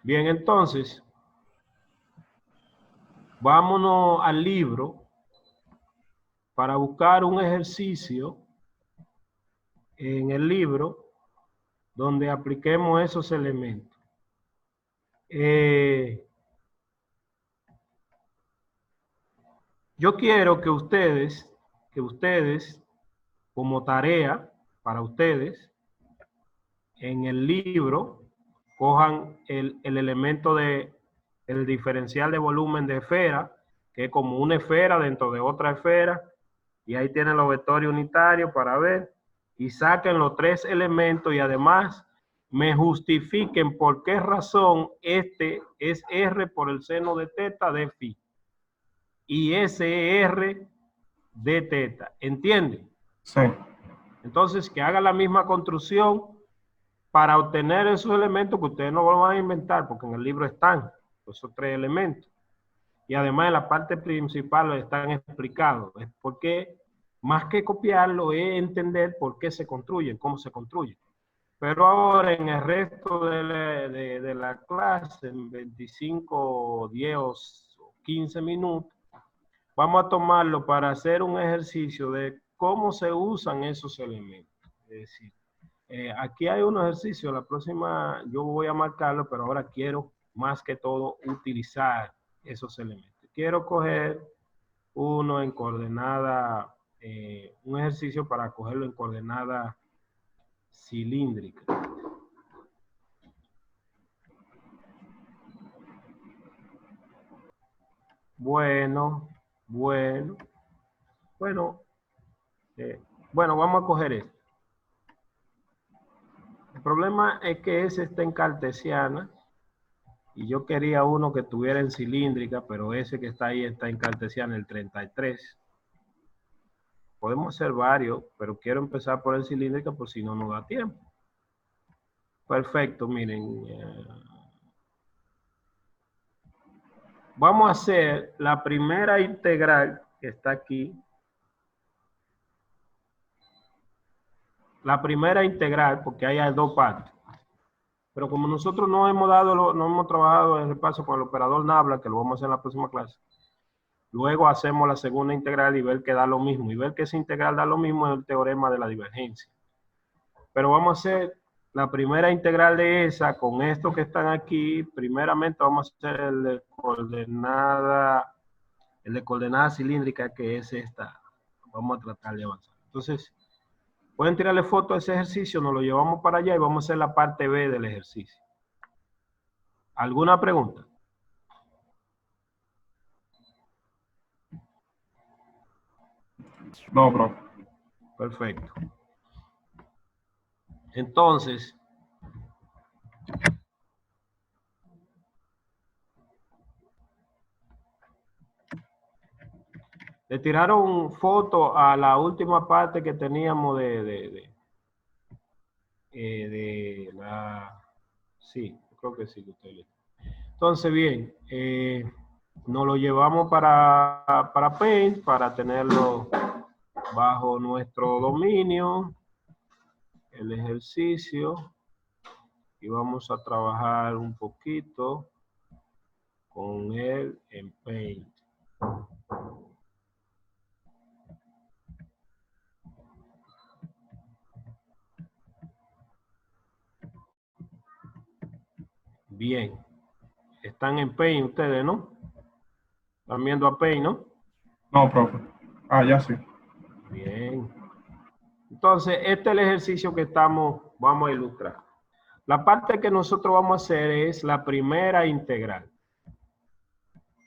Bien, entonces, vámonos al libro para buscar un ejercicio en el libro donde apliquemos esos elementos. Yo quiero que ustedes, como tarea para ustedes, en el libro, cojan el elemento de el diferencial de volumen de esfera, que es como una esfera dentro de otra esfera, y ahí tienen los vectores unitarios para ver, y saquen los tres elementos y además me justifiquen por qué razón este es R por el seno de teta de phi y ese es R de teta. ¿Entienden? Sí. Entonces, que haga la misma construcción para obtener esos elementos que ustedes no lo van a inventar, porque en el libro están esos tres elementos. Y además en la parte principal están explicados. Es porque más que copiarlo es entender por qué se construyen, cómo se construyen. Pero ahora en el resto de la clase, en 25, 10 o 15 minutos, vamos a tomarlo para hacer un ejercicio de cómo se usan esos elementos. Es decir, aquí hay un ejercicio, la próxima yo voy a marcarlo, pero ahora quiero más que todo utilizar esos elementos. Quiero coger uno en coordenada, un ejercicio para cogerlo en coordenada cilíndrica. Bueno, vamos a coger esto. El problema es que ese está en cartesiana y yo quería uno que estuviera en cilíndrica, pero ese que está ahí está en cartesiana, el 33. Podemos hacer varios, pero quiero empezar por el cilíndrica por si no nos da tiempo. Perfecto, miren. Vamos a hacer la primera integral que está aquí. La primera integral, porque hay dos partes. Pero como nosotros no hemos trabajado en el repaso con el operador Nabla, que lo vamos a hacer en la próxima clase, luego hacemos la segunda integral y ver que da lo mismo. Y ver que esa integral da lo mismo es el teorema de la divergencia. Pero vamos a hacer la primera integral de esa con estos que están aquí. Primeramente vamos a hacer el de coordenada cilíndrica, que es esta. Vamos a tratar de avanzar. Entonces, pueden tirarle foto a ese ejercicio, nos lo llevamos para allá y vamos a hacer la parte B del ejercicio. ¿Alguna pregunta? No, bro. Perfecto. Entonces, le tiraron foto a la última parte que teníamos de la... Sí, creo que sí que usted le... Entonces, bien, nos lo llevamos para Paint, para tenerlo bajo nuestro dominio, el ejercicio, y vamos a trabajar un poquito con él en Paint. Bien, están en Paint ustedes, ¿no? Están viendo a Paint, ¿no? No, profe. Ah, ya sí. Bien. Entonces, este es el ejercicio que vamos a ilustrar. La parte que nosotros vamos a hacer es la primera integral.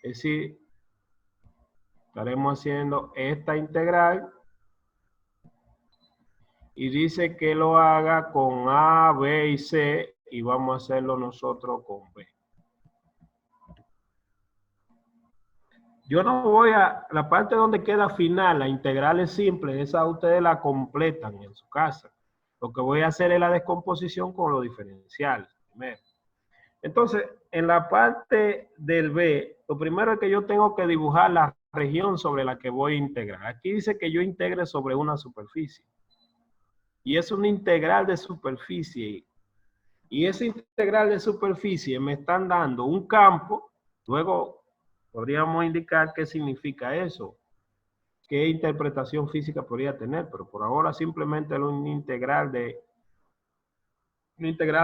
Es decir, estaremos haciendo esta integral y dice que lo haga con A, B y C y vamos a hacerlo nosotros con B. Yo no voy a, la parte donde queda final, la integral es simple, esa ustedes la completan en su casa. Lo que voy a hacer es la descomposición con los diferenciales primero. Entonces, en la parte del B, lo primero es que yo tengo que dibujar la región sobre la que voy a integrar. Aquí dice que yo integre sobre una superficie. Y es una integral de superficie. Y ese integral de superficie me están dando un campo. Luego podríamos indicar qué significa eso, qué interpretación física podría tener, pero por ahora simplemente es un integral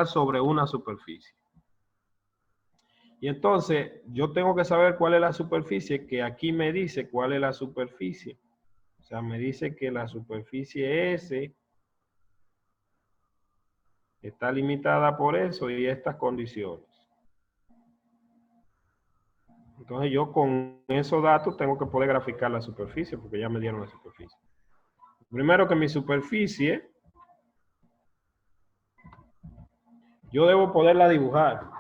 sobre una superficie. Y entonces yo tengo que saber cuál es la superficie, que aquí me dice cuál es la superficie. O sea, me dice que la superficie S está limitada por eso y estas condiciones. Entonces yo con esos datos tengo que poder graficar la superficie, porque ya me dieron la superficie. Primero que mi superficie, yo debo poderla dibujar,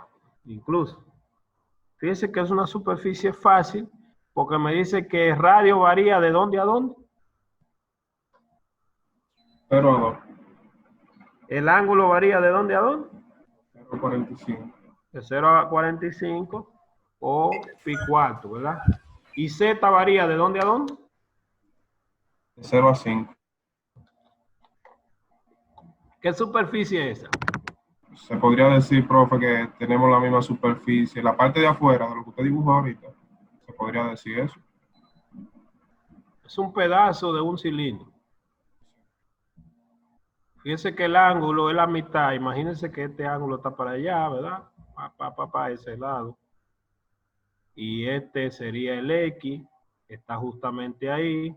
incluso. Fíjense que es una superficie fácil, porque me dice que el radio varía de dónde a dónde. 0 a 2. El ángulo varía de dónde a dónde. 0 a 45. De 0 a 45 o pi cuarto, ¿verdad? Y z varía de dónde a dónde. De 0 a 5. ¿Qué superficie es esa? Se podría decir, profe, que tenemos la misma superficie. La parte de afuera de lo que usted dibujó ahorita, se podría decir eso. Es un pedazo de un cilindro. Fíjense que el ángulo es la mitad. Imagínense que este ángulo está para allá, ¿verdad? Para ese lado. Y este sería el X. Está justamente ahí.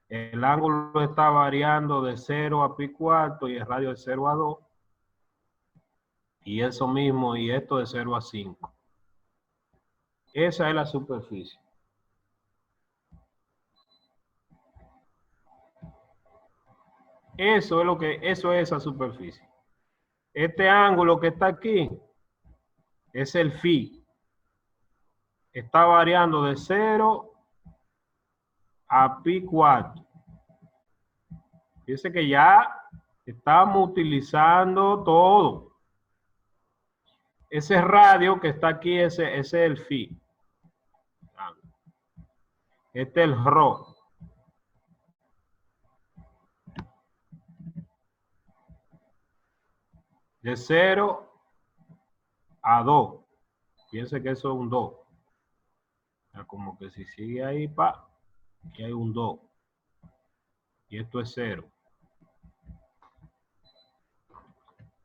El ángulo está variando de 0 a pi cuarto y el radio de 0 a 2. Y eso mismo, y esto de 0 a 5. Esa es la superficie. Eso es esa superficie. Este ángulo que está aquí es el phi. Está variando de 0 a pi cuarto. Fíjense que ya estamos utilizando todo. Ese radio que está aquí, ese es el phi. Este es el rho. De 0 a 2. Fíjense que eso es un 2. O sea, como que si sigue ahí, aquí hay un 2. Y esto es 0.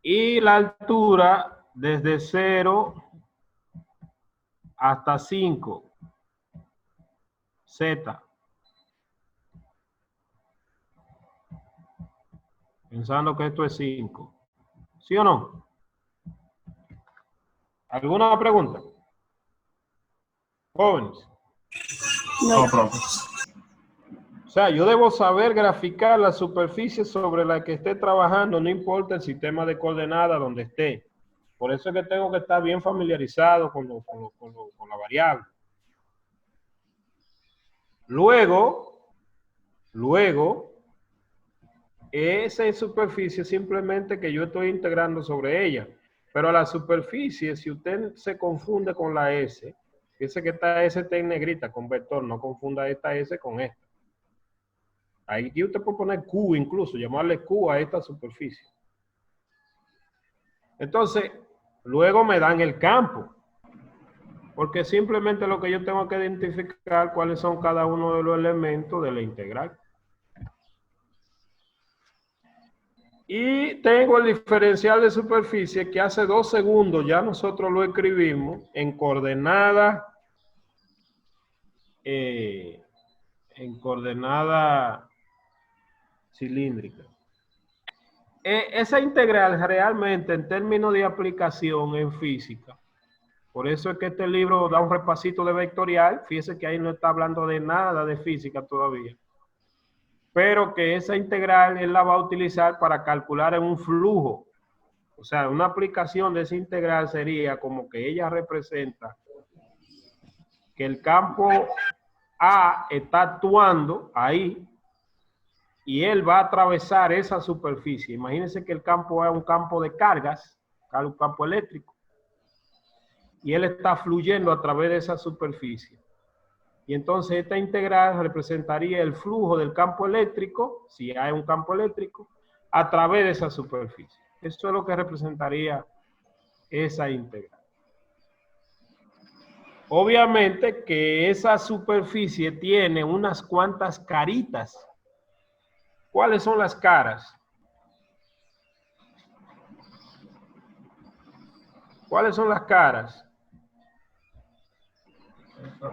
Y la altura desde 0 hasta 5. Z. Pensando que esto es 5. ¿Sí o no? ¿Alguna pregunta? Jóvenes. No, profe. O sea, yo debo saber graficar la superficie sobre la que esté trabajando, no importa el sistema de coordenadas donde esté. Por eso es que tengo que estar bien familiarizado con la variable. Luego, esa superficie simplemente que yo estoy integrando sobre ella. Pero la superficie, si usted se confunde con la S, fíjese que esta S está en negrita con vector, no confunda esta S con esta. Aquí usted puede poner Q incluso, llamarle Q a esta superficie. Entonces, luego me dan el campo. Porque simplemente lo que yo tengo que identificar cuáles son cada uno de los elementos de la integral. Y tengo el diferencial de superficie que hace 2 segundos ya nosotros lo escribimos en coordenada cilíndrica. Esa integral realmente en términos de aplicación en física, por eso es que este libro da un repasito de vectorial, fíjese que ahí no está hablando de nada de física todavía, pero que esa integral él la va a utilizar para calcular en un flujo. O sea, una aplicación de esa integral sería como que ella representa que el campo A está actuando ahí y él va a atravesar esa superficie. Imagínense que el campo es un campo de cargas, un campo eléctrico, y él está fluyendo a través de esa superficie. Y entonces esta integral representaría el flujo del campo eléctrico, si hay un campo eléctrico, a través de esa superficie. Eso es lo que representaría esa integral. Obviamente que esa superficie tiene unas cuantas caritas. ¿Cuáles son las caras? ¿Cuáles son las caras?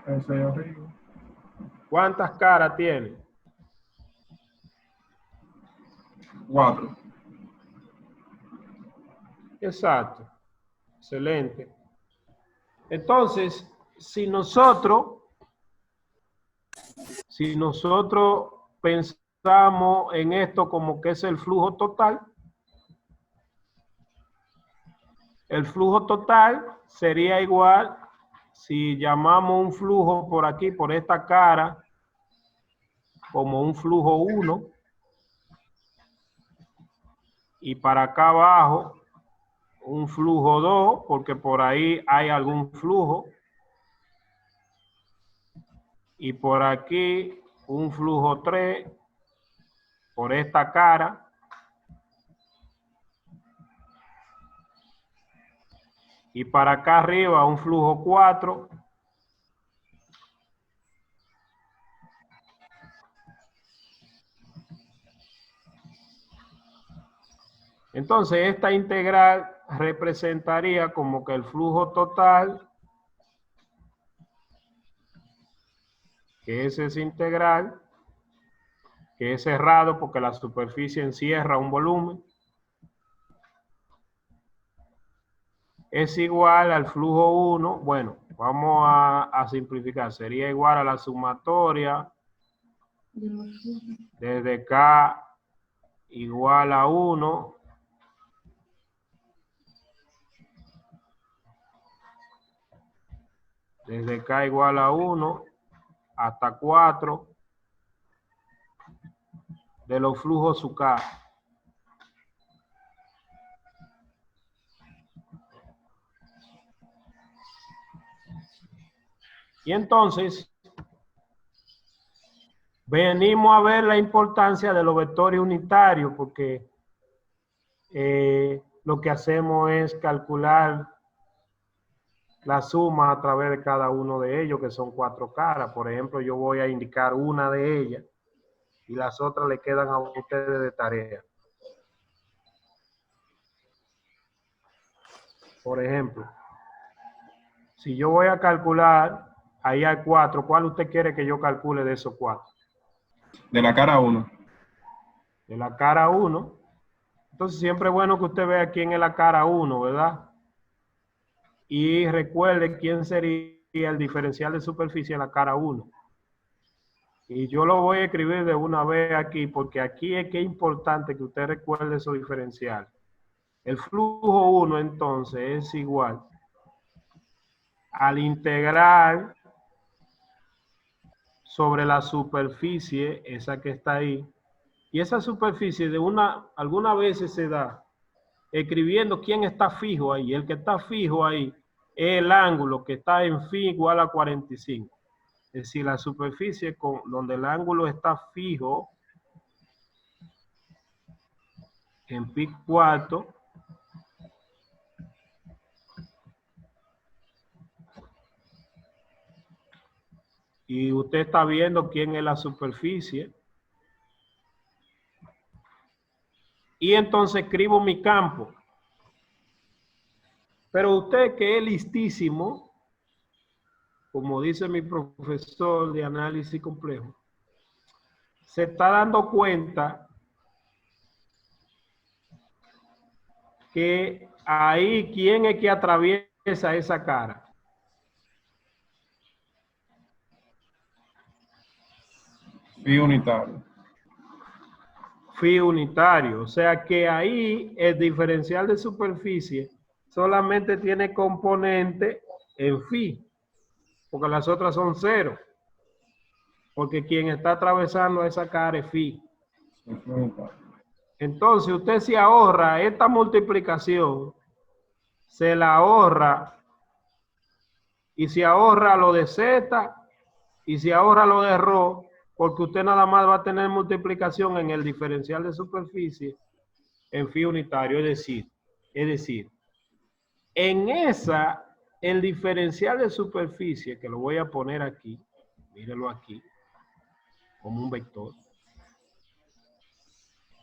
Ese de arriba. ¿Cuántas caras tiene? 4. Exacto. Excelente. Entonces, si nosotros pensamos en esto como que es el flujo total, el flujo total sería igual si llamamos un flujo por aquí, por esta cara, como un flujo 1, y para acá abajo un flujo 2, porque por ahí hay algún flujo, y por aquí un flujo 3 por esta cara, y para acá arriba un flujo 4, entonces esta integral representaría como que el flujo total, que es esa integral, que es cerrado porque la superficie encierra un volumen, es igual al flujo 1, bueno, vamos a simplificar, sería igual a la sumatoria desde K igual a 1 desde K igual a 1 hasta 4 de los flujos su K. Y entonces, venimos a ver la importancia de los vectores unitarios, porque lo que hacemos es calcular la suma a través de cada uno de ellos, que son 4 caras. Por ejemplo, yo voy a indicar una de ellas y las otras le quedan a ustedes de tarea. Por ejemplo, si yo voy a calcular, ahí hay 4, ¿cuál usted quiere que yo calcule de esos 4? De la cara 1. De la cara 1. Entonces siempre es bueno que usted vea quién es la cara 1, ¿verdad? Y recuerde quién sería el diferencial de superficie en la cara 1. Y yo lo voy a escribir de una vez aquí, porque aquí es que es importante que usted recuerde esos diferenciales. El flujo 1 entonces es igual al integral sobre la superficie, esa que está ahí. Y esa superficie algunas veces se da escribiendo quién está fijo ahí. El que está fijo ahí es el ángulo que está en phi igual a 45. Es decir, la superficie donde el ángulo está fijo en pi cuarto y usted está viendo quién es la superficie. Y entonces escribo mi campo. Pero usted que es listísimo, como dice mi profesor de análisis complejo, se está dando cuenta que ahí, ¿quién es que atraviesa esa cara? Phi unitario. Phi unitario. O sea que ahí el diferencial de superficie solamente tiene componente en phi, porque las otras son 0. Porque quien está atravesando esa cara es phi. Entonces usted se ahorra esta multiplicación, se la ahorra y se ahorra lo de z y se ahorra lo de ρ, porque usted nada más va a tener multiplicación en el diferencial de superficie en phi unitario, es decir, En esa, el diferencial de superficie, que lo voy a poner aquí, mírelo aquí, como un vector.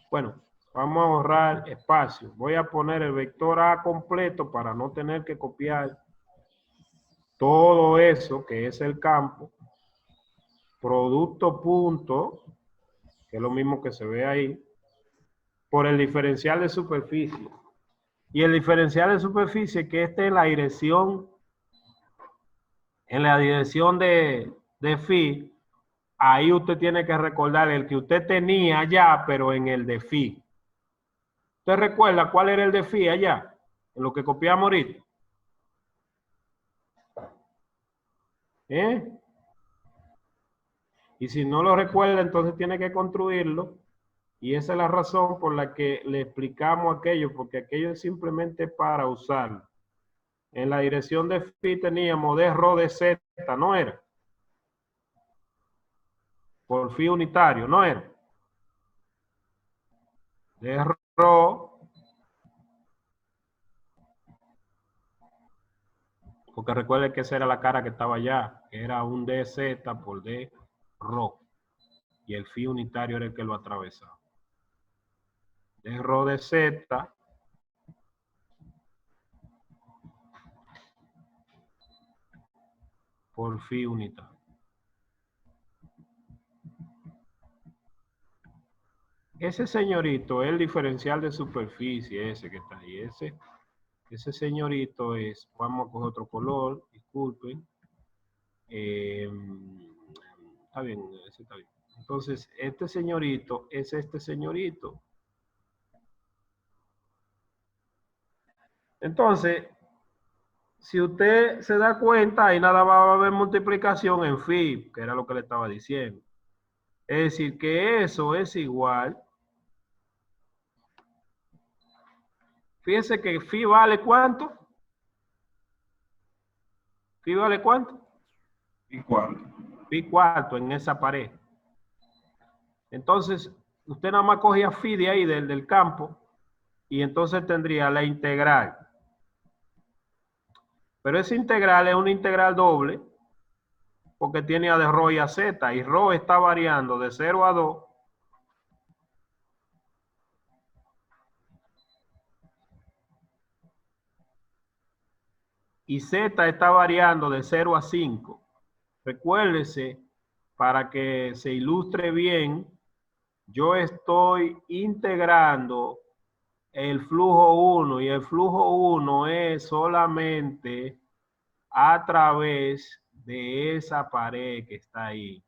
Bueno, vamos a ahorrar espacio. Voy a poner el vector A completo para no tener que copiar todo eso que es el campo. Producto punto, que es lo mismo que se ve ahí, por el diferencial de superficie. Y el diferencial de superficie que esté en la dirección de phi, ahí usted tiene que recordar el que usted tenía allá, pero en el de phi. ¿Usted recuerda cuál era el de phi allá? En lo que copiamos ahorita. ¿Eh? Y si no lo recuerda, entonces tiene que construirlo. Y esa es la razón por la que le explicamos aquello, porque aquello es simplemente para usarlo. En la dirección de phi teníamos d rho de z, ¿no era? Por phi unitario, ¿no era? D rho, porque recuerde que esa era la cara que estaba allá, que era un dz por d rho, y el phi unitario era el que lo atravesaba. D rho de z por phi unitario. Ese señorito es el diferencial de superficie, ese que está ahí. Ese señorito es, vamos a coger otro color, disculpen. Está bien, ese está bien. Entonces, este señorito es este señorito. Entonces, si usted se da cuenta, ahí nada va a haber multiplicación en phi, que era lo que le estaba diciendo. Es decir, que eso es igual. Fíjese que phi vale ¿cuánto? ¿Phi vale cuánto? Pi cuarto. Pi cuarto en esa pared. Entonces, usted nada más cogía phi de ahí, del campo, y entonces tendría la integral. Pero esa integral es una integral doble, porque tiene a de rho y a z, y rho está variando de 0 a 2. Y z está variando de 0 a 5. Recuérdese, para que se ilustre bien, yo estoy integrando el flujo 1 y el flujo 1 es solamente a través de esa pared que está ahí.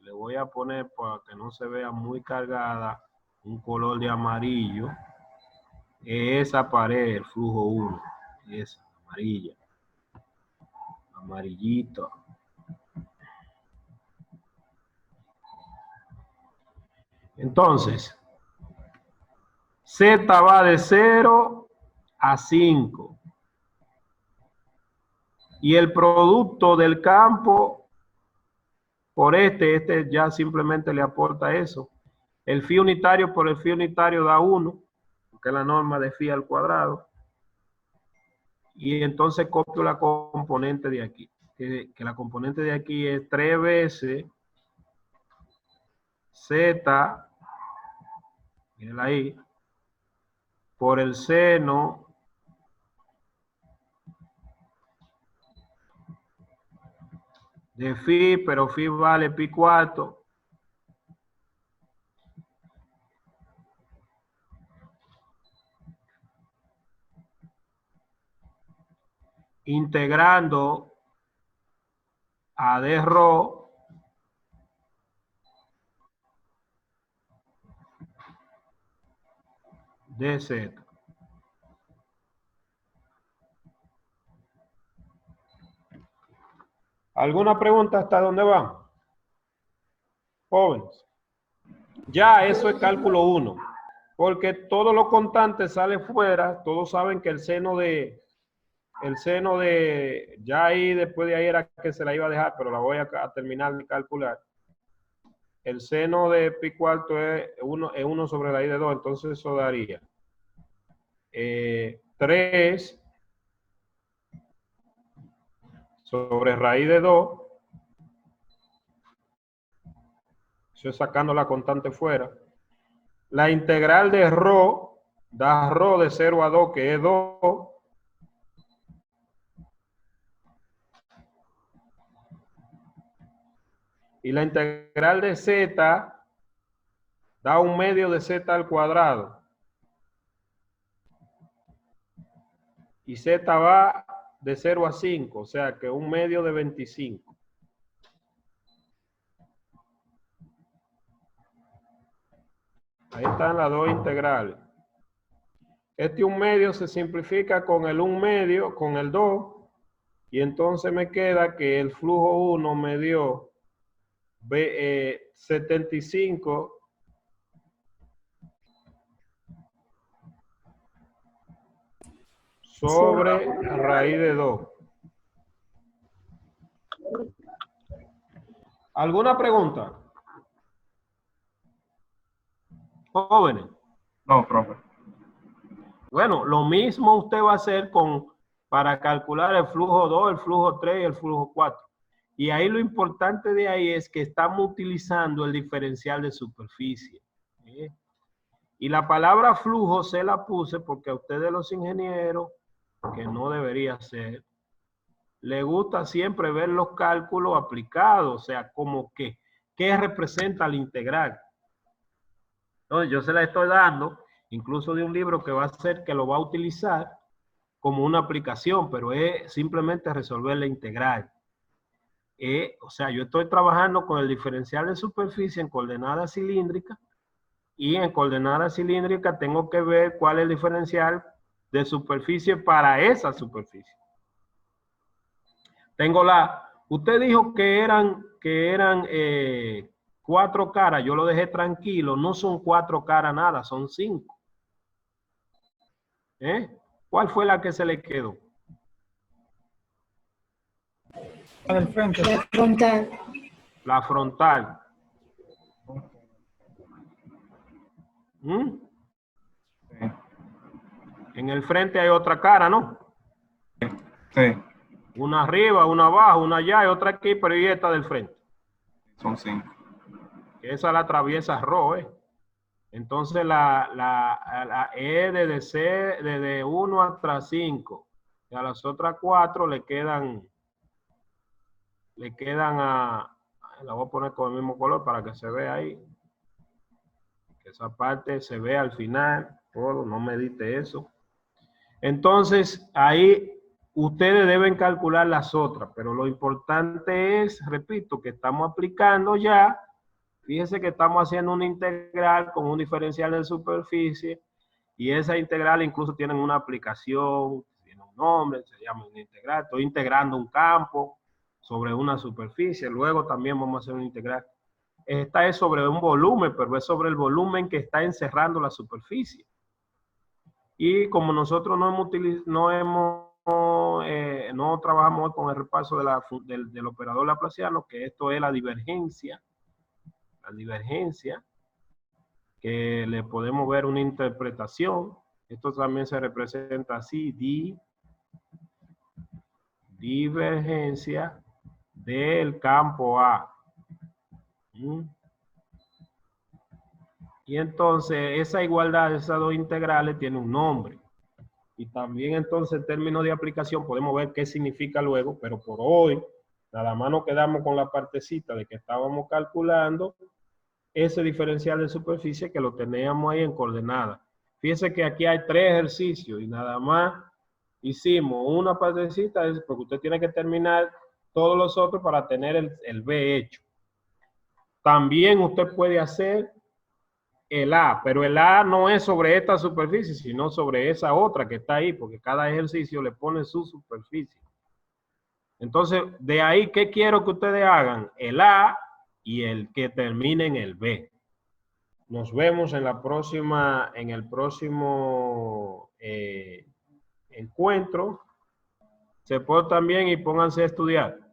Le voy a poner para que no se vea muy cargada un color de amarillo. Esa pared, el flujo 1, esa amarilla, amarillito. Entonces, Z va de 0 a 5. Y el producto del campo por este ya simplemente le aporta eso. El phi unitario por el phi unitario da 1, que es la norma de phi al cuadrado. Y entonces copio la componente de aquí. Que la componente de aquí es 3 veces Z, miren ahí, por el seno de phi, pero phi vale pi cuarto. Integrando a d rho dz. ¿Alguna pregunta hasta dónde van? Jóvenes. Ya eso es cálculo 1. Porque todos los constantes salen fuera. Todos saben que el seno de, ya ahí después de ahí era que se la iba a dejar, pero la voy a terminar de calcular. El seno de pi cuarto es 1 sobre la i de 2, entonces eso daría 3 sobre raíz de 2. Eso es sacando la constante fuera. La integral de ρ da ρ de 0 a 2, que es 2. Y la integral de z da 1/2 de z al cuadrado. Y z va de 0 a 5, o sea que 1/2 de 25. Ahí están las dos integrales. Este 1/2 se simplifica con el 1/2, con el 2, y entonces me queda que el flujo 1 me dio 75 sobre raíz de 2. ¿Alguna pregunta? Jóvenes. No, profe. Bueno, lo mismo usted va a hacer para calcular el flujo 2, el flujo 3 y el flujo 4. Y ahí lo importante de ahí es que estamos utilizando el diferencial de superficie. Y la palabra flujo se la puse porque a ustedes los ingenieros, que no debería ser, le gusta siempre ver los cálculos aplicados, o sea, como que, ¿qué representa la integral? Entonces, yo se la estoy dando, incluso de un libro que va a ser, que lo va a utilizar como una aplicación, pero es simplemente resolver la integral. O sea, yo estoy trabajando con el diferencial de superficie en coordenada cilíndrica, y en coordenada cilíndrica tengo que ver cuál es el diferencial de superficie para esa superficie. Usted dijo que eran 4 caras, yo lo dejé tranquilo, no son 4 caras nada, son 5. ¿Cuál fue la que se le quedó? La del frente. La frontal. La frontal. Sí. En el frente hay otra cara, ¿no? Sí. Una arriba, una abajo, una allá y otra aquí, pero y esta del frente. Son 5. Esa la atraviesa ρ, Entonces la E desde 1 hasta 5. Y a las otras 4 le quedan la voy a poner con el mismo color para que se vea ahí. Que esa parte se vea al final, todo, no medite eso. Entonces, ahí ustedes deben calcular las otras, pero lo importante es, repito, que estamos aplicando ya. Fíjense que estamos haciendo una integral con un diferencial de superficie, y esa integral incluso tiene una aplicación, tiene un nombre, se llama una integral. Estoy integrando un campo sobre una superficie, luego también vamos a hacer una integral. Esta es sobre un volumen, pero es sobre el volumen que está encerrando la superficie. Y como nosotros no trabajamos con el repaso del operador laplaciano, que esto es la divergencia, que le podemos ver una interpretación. Esto también se representa así, divergencia del campo A. Y entonces esa igualdad de esas dos integrales tiene un nombre. Y también entonces en términos de aplicación podemos ver qué significa luego, pero por hoy nada más nos quedamos con la partecita de que estábamos calculando ese diferencial de superficie que lo teníamos ahí en coordenada. Fíjense que aquí hay 3 ejercicios y nada más hicimos una partecita, porque usted tiene que terminar todos los otros para tener el B hecho. También usted puede hacer el A, pero el A no es sobre esta superficie, sino sobre esa otra que está ahí, porque cada ejercicio le pone su superficie. Entonces, de ahí, ¿qué quiero que ustedes hagan? El A y el que termine en el B. Nos vemos en el próximo encuentro. Se puede también y pónganse a estudiar.